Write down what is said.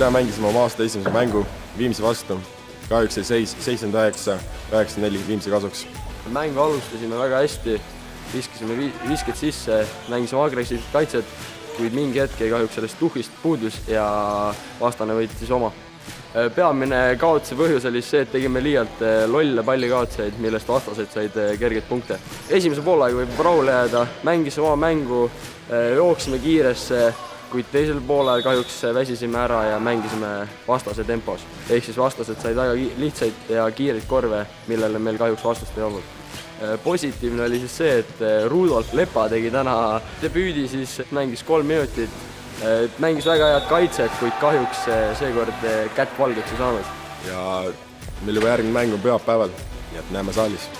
täna mängisime oma aasta esimese mängu Viimsi vastu. Kahjuks ei 79-94 Viimsi kasuks. Mängu alustasime väga hästi, viskasime visked sisse, mängisime agressiivset kaitset, kuid mingi hetk kahjuks sellest tuhist puudus ja vastane võitis oma. Peamine kaotuse põhjus oli see, et tegime liialt lolle pallikaotseid, millest vastased said kergeid punkte. Esimese poolaega võib rahule jääda, mängisime oma mängu, jooksime kiiresse, kuid teisel poolel kahjuks väsisime ära ja mängisime vastase tempos. Ehk siis vastased said väga lihtsaid ja kiireid korve, millele meil kahjuks vastust ei olnud. Positiivne oli siis see, et Rudolf Lepa tegi täna debüüdi, siis mängis 3 minutit. Mängis väga head kaitset, kuid kahjuks seekord kätt valgeks ei saanud. Ja meil juba järgmine mäng on pühapäeval, nii et näeme saalis.